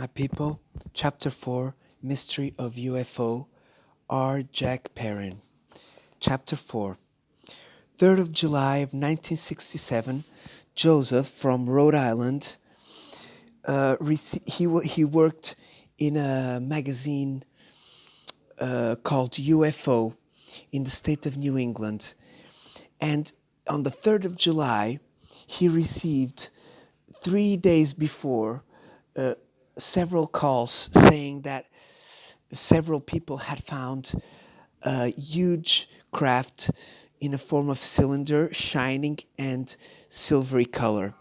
My people, Chapter 4, Mystery of UFO, R. Jack Perrin. Chapter 4, 3rd of July of 1967, Joseph from Rhode Island, he worked in a magazine called UFO in the state of New England. And on the 3rd of July, he received 3 days before several calls saying that several people had found a huge craft in a form of cylinder, shining and silvery color.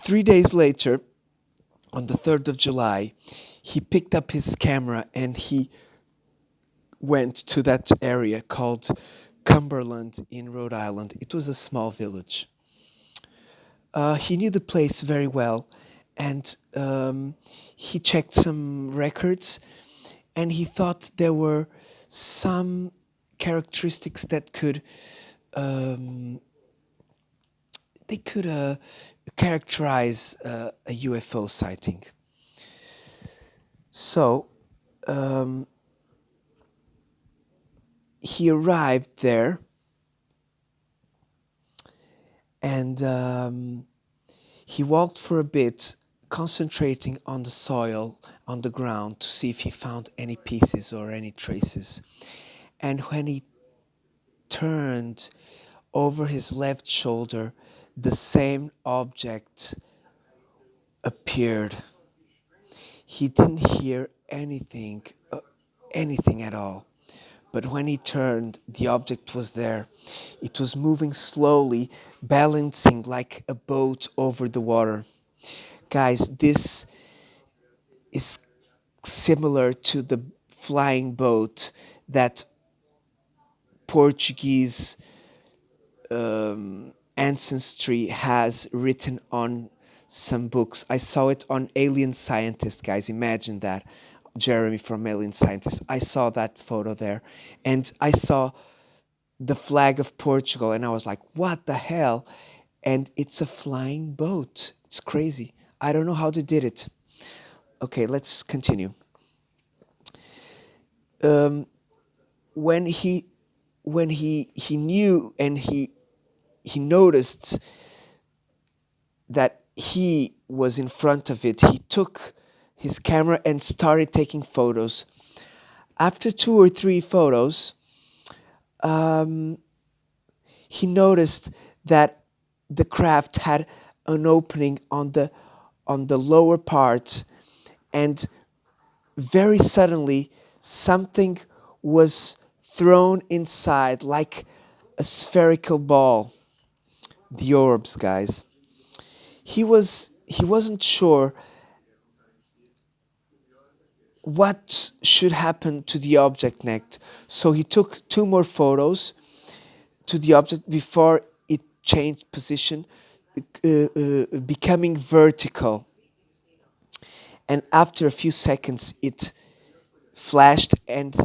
3 days later, on the 3rd of July, he picked up his camera and he went to that area called Cumberland in Rhode Island. It was a small village. He knew the place very well, and he checked some records, and he thought there were some characteristics that could characterize a UFO sighting. So he arrived there, and he walked for a bit, concentrating on the soil, on the ground, to see if he found any pieces or any traces. And when he turned over his left shoulder, the same object appeared. He didn't hear anything at all. But when he turned, the object was there. It was moving slowly, balancing like a boat over the water. Guys, this is similar to the flying boat that Portuguese ancestry has written on some books. I saw it on Alien Scientist, guys. Imagine that. Jeremy from Alien Scientist. I saw that photo there. And I saw the flag of Portugal, and I was like, what the hell? And it's a flying boat. It's crazy. I don't know how they did it. Okay, let's continue. When he knew and he noticed that he was in front of it, he took his camera and started taking photos. After 2 or 3 photos, he noticed that the craft had an opening on the lower part, and very suddenly something was thrown inside like a spherical ball. The orbs, guys. He wasn't sure what should happen to the object next, so he took 2 more photos to the object before it changed position, becoming vertical. And after a few seconds, it flashed and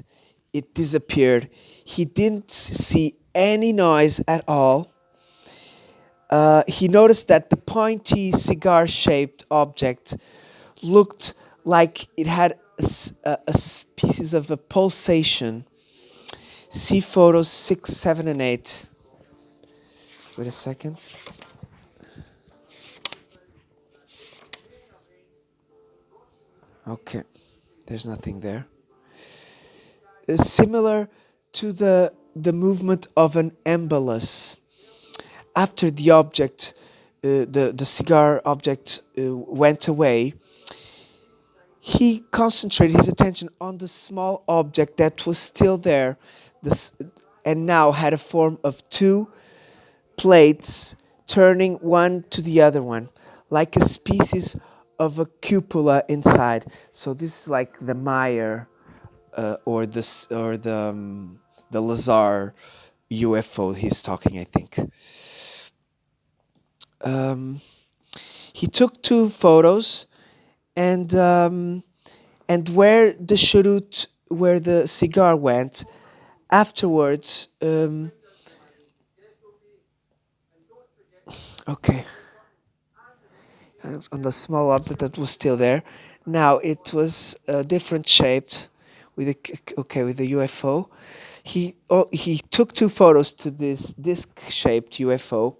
it disappeared. He didn't see any noise at all. He noticed that the pointy cigar-shaped object looked like it had pieces of a pulsation. See photos 6, 7, and 8. Wait a second. Okay, there's nothing there. Similar to the movement of an embolus. After the object, the cigar object went away, he concentrated his attention on the small object that was still there, and now had a form of 2 plates turning one to the other one, like a species of a cupola inside. So this is like the Meyer or the Lazar UFO he's talking, I think. He took 2 photos, and where the cigar went afterwards. Okay. on the small object that was still there. Now it was different shaped with with the UFO. He took two photos to this disc shaped UFO,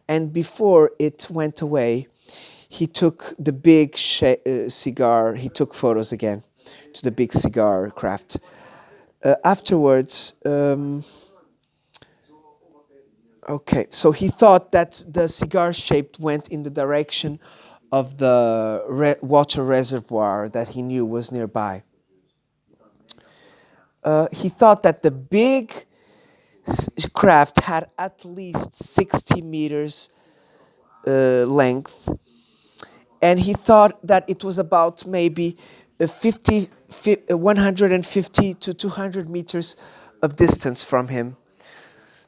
and before it went away, he took the big cigar. He took photos again to the big cigar craft. Afterwards. Okay, so he thought that the cigar shape went in the direction of the water reservoir that he knew was nearby. He thought that the big craft had at least 60 meters length, and he thought that it was about maybe 150 to 200 meters of distance from him.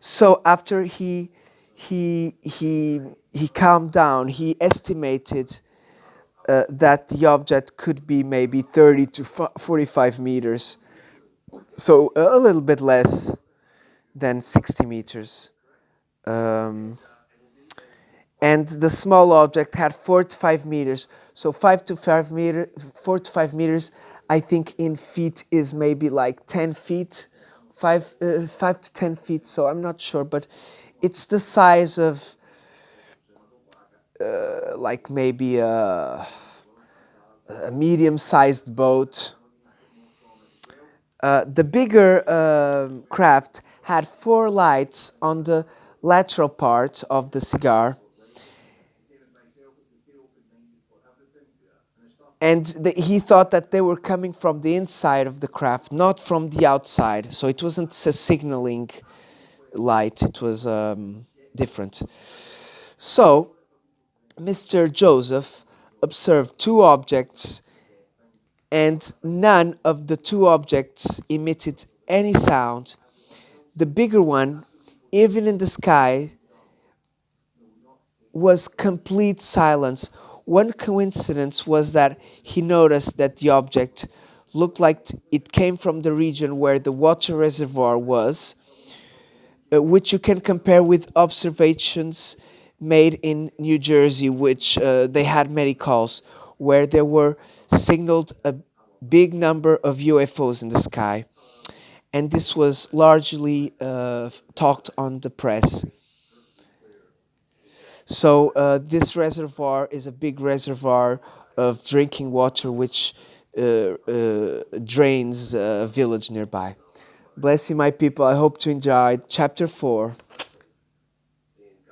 So after he calmed down, he estimated that the object could be maybe 30 to 45 meters, so a little bit less than 60 meters. Um, and the small object had 4 to 5 meters. So 4 to 5 meters, I think in feet is maybe like 10 feet, 5 to 10 feet. So I'm not sure, but it's the size of like maybe a medium-sized boat. The bigger craft had 4 lights on the lateral part of the cigar, and he thought that they were coming from the inside of the craft, not from the outside. So it wasn't a signaling light, it was different. So Mr. Joseph observed 2 objects, and none of the 2 objects emitted any sound. The bigger one, even in the sky, was complete silence. One coincidence was that he noticed that the object looked like it came from the region where the water reservoir was, which you can compare with observations made in New Jersey, which they had many calls, where there were signaled a big number of UFOs in the sky. And this was largely talked on the press. So this reservoir is a big reservoir of drinking water, which drains a village nearby. Bless you, my people. I hope to enjoy chapter 4.